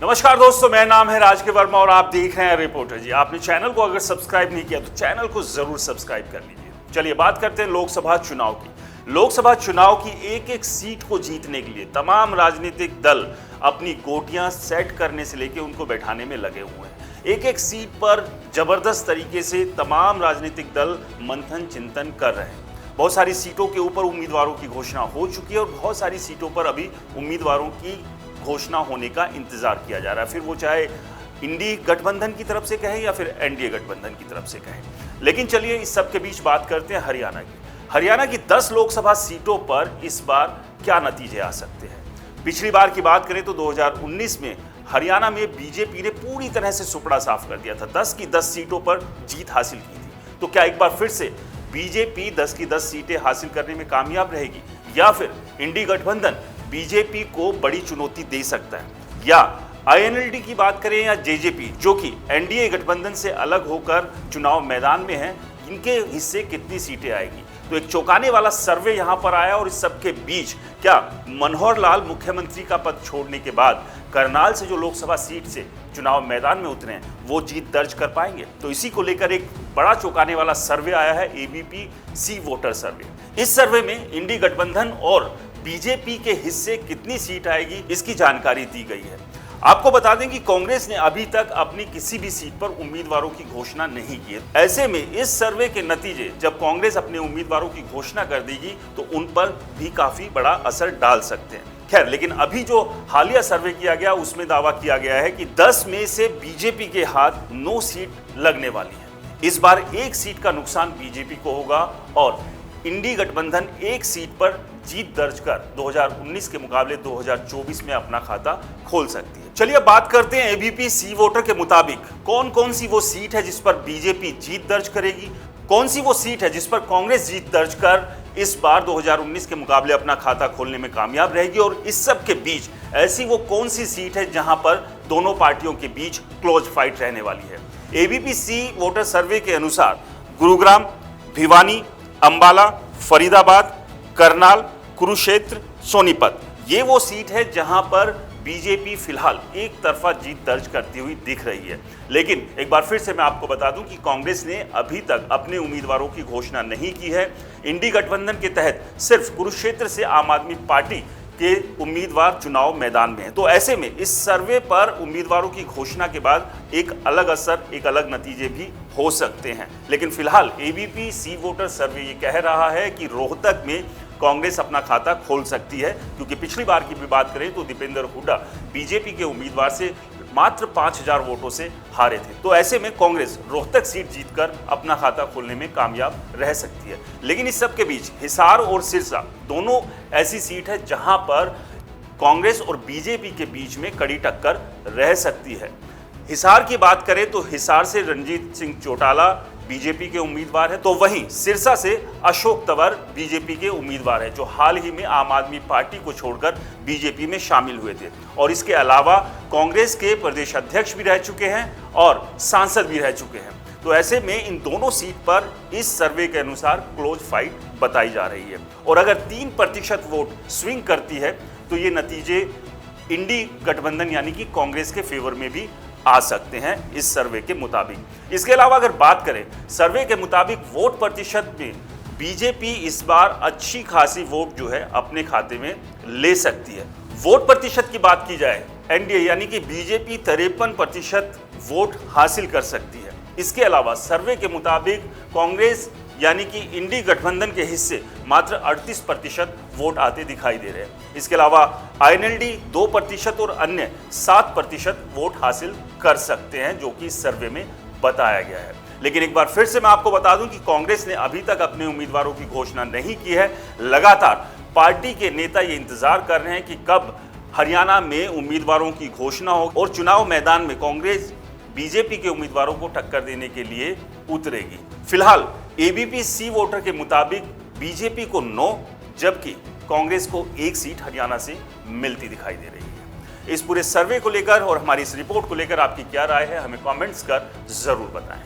नमस्कार दोस्तों, मेरा नाम है राज के वर्मा और आप देख रहे हैं रिपोर्टर जी। आपने चैनल को अगर सब्सक्राइब नहीं किया तो चैनल को जरूर सब्सक्राइब कर लीजिए। चलिए बात करते हैं लोकसभा चुनाव की। लोकसभा चुनाव की एक एक सीट को जीतने के लिए तमाम राजनीतिक दल अपनी गोटियां सेट करने से लेकर उनको बैठाने में लगे हुए हैं। एक एक सीट पर जबरदस्त तरीके से तमाम राजनीतिक दल मंथन चिंतन कर रहे हैं। बहुत सारी सीटों के ऊपर उम्मीदवारों की घोषणा हो चुकी है और बहुत सारी सीटों पर अभी उम्मीदवारों की घोषणा होने का इंतजार किया जा रहा है, फिर वो चाहे इंडी गठबंधन की तरफ से कहें या फिर एनडीए गठबंधन की तरफ से कहें। लेकिन चलिए इस सब के बीच बात करते हैं हरियाणा की। हरियाणा की 10 लोकसभा सीटों पर इस बार क्या नतीजे आ सकते हैं। पिछली बार की बात करें तो 2019 में हरियाणा में बीजेपी ने पूरी तरह से सुपड़ा साफ कर दिया था, 10 की 10 सीटों पर जीत हासिल की थी। तो क्या एक बार फिर से बीजेपी 10 की 10 सीटें हासिल करने में कामयाब रहेगी या फिर इंडी गठबंधन बीजेपी को बड़ी चुनौती दे सकता है, या आईएनएलडी की बात करें या जेजेपी जो कि एनडीए गठबंधन से अलग होकर चुनाव मैदान में है, इनके हिस्से कितनी सीटें आएगी। तो एक चौंकाने वाला सर्वे यहां पर आया और इस सब के बीच क्या मनोहर लाल मुख्यमंत्री का पद छोड़ने के बाद करनाल से जो लोकसभा सीट से चुनाव मैदान में उतरे हैं वो जीत दर्ज कर पाएंगे। तो इसी को लेकर एक बड़ा चौंकाने वाला सर्वे आया है, एबीपी सी वोटर सर्वे। इस सर्वे में इंडी गठबंधन और बीजेपी के हिस्से कितनी सीट आएगी इसकी जानकारी दी गई है। आपको बता दें कि कांग्रेस ने अभी तक अपनी किसी भी सीट पर उम्मीदवारों की घोषणा नहीं की है। ऐसे में इस सर्वे के नतीजे जब कांग्रेस अपने उम्मीदवारों की घोषणा कर देगी तो उन पर भी काफी बड़ा असर डाल सकते हैं। खैर, लेकिन अभी जो हालिया सर्वे किया गया उसमें दावा किया गया है कि 10 में से बीजेपी के हाथ 9 सीट लगने वाली है। इस बार एक सीट का नुकसान बीजेपी को होगा और इंडी गठबंधन एक सीट पर जीत दर्ज कर 2019 के मुकाबले 2024 में अपना खाता खोल सकती है। चलिए अब बात करते हैं एबीपी सी वोटर के मुताबिक कौन कौन सी वो सीट है जिस पर बीजेपी जीत दर्ज करेगी, कौन सी वो सीट है जिस पर कांग्रेस जीत दर्ज कर इस बार 2019 के मुकाबले अपना खाता खोलने में कामयाब रहेगी, और इस सब के बीच ऐसी वो कौन सी सीट है जहां पर दोनों पार्टियों के बीच क्लोज फाइट रहने वाली है। एबीपी सी वोटर सर्वे के अनुसार गुरुग्राम, भिवानी, अंबाला, फरीदाबाद, करनाल, कुरुक्षेत्र, सोनीपत ये वो सीट है जहां पर बीजेपी फिलहाल एक तरफा जीत दर्ज करती हुई दिख रही है। लेकिन एक बार फिर से मैं आपको बता दूं कि कांग्रेस ने अभी तक अपने उम्मीदवारों की घोषणा नहीं की है। इंडी गठबंधन के तहत सिर्फ कुरुक्षेत्र से आम आदमी पार्टी के उम्मीदवार चुनाव मैदान में है। तो ऐसे में इस सर्वे पर उम्मीदवारों की घोषणा के बाद एक अलग असर, एक अलग नतीजे भी हो सकते हैं। लेकिन फिलहाल एबीपी सी वोटर सर्वे ये कह रहा है कि रोहतक में कांग्रेस अपना खाता खोल सकती है, क्योंकि पिछली बार की भी बात करें तो दीपेंद्र हुड्डा बीजेपी के उम्मीदवार से मात्र 5000 वोटों से हारे थे। तो ऐसे में कांग्रेस रोहतक सीट जीतकर अपना खाता खोलने में कामयाब रह सकती है। लेकिन इस सब के बीच हिसार और सिरसा दोनों ऐसी सीट है जहां पर कांग्रेस और बीजेपी के बीच में कड़ी टक्कर रह सकती है। हिसार की बात करें तो हिसार से रणजीत सिंह चौटाला बीजेपी के उम्मीदवार है, तो वहीं सिरसा से अशोक तंवर बीजेपी के उम्मीदवार है जो हाल ही में आम आदमी पार्टी को छोड़कर बीजेपी में शामिल हुए थे, और इसके अलावा कांग्रेस के प्रदेश अध्यक्ष भी रह चुके हैं और सांसद भी रह चुके हैं। तो ऐसे में इन दोनों सीट पर इस सर्वे के अनुसार क्लोज फाइट बताई जा रही है, और अगर 3% वोट स्विंग करती है तो ये नतीजे इंडी गठबंधन यानी कि कांग्रेस के फेवर में भी आ सकते हैं इस सर्वे के मुताबिक। इसके अलावा अगर बात करें सर्वे के मुताबिक वोट प्रतिशत में बीजेपी इस बार अच्छी खासी वोट जो है अपने खाते में ले सकती है। वोट प्रतिशत की बात की जाए एनडीए यानी कि बीजेपी 53% वोट हासिल कर सकती है। इसके अलावा सर्वे के मुताबिक कांग्रेस यानी कि इंडी गठबंधन के हिस्से मात्र 38% वोट आते दिखाई दे रहे हैं। इसके अलावा आईएनएलडी 2% और अन्य 7% वोट हासिल कर सकते हैं, जो कि इस सर्वे में बताया गया है। लेकिन एक बार फिर से मैं आपको बता दूं कि कांग्रेस ने अभी तक अपने उम्मीदवारों की घोषणा नहीं की है। लगातार पार्टी के नेता ये इंतजार कर रहे हैं कि कब हरियाणा में उम्मीदवारों की घोषणा हो और चुनाव मैदान में कांग्रेस बीजेपी के उम्मीदवारों को टक्कर देने के लिए उतरेगी। फिलहाल एबीपी सी वोटर के मुताबिक बीजेपी को 9 जबकि कांग्रेस को 1 सीट हरियाणा से मिलती दिखाई दे रही है। इस पूरे सर्वे को लेकर और हमारी इस रिपोर्ट को लेकर आपकी क्या राय है, हमें कमेंट्स कर जरूर बताएं।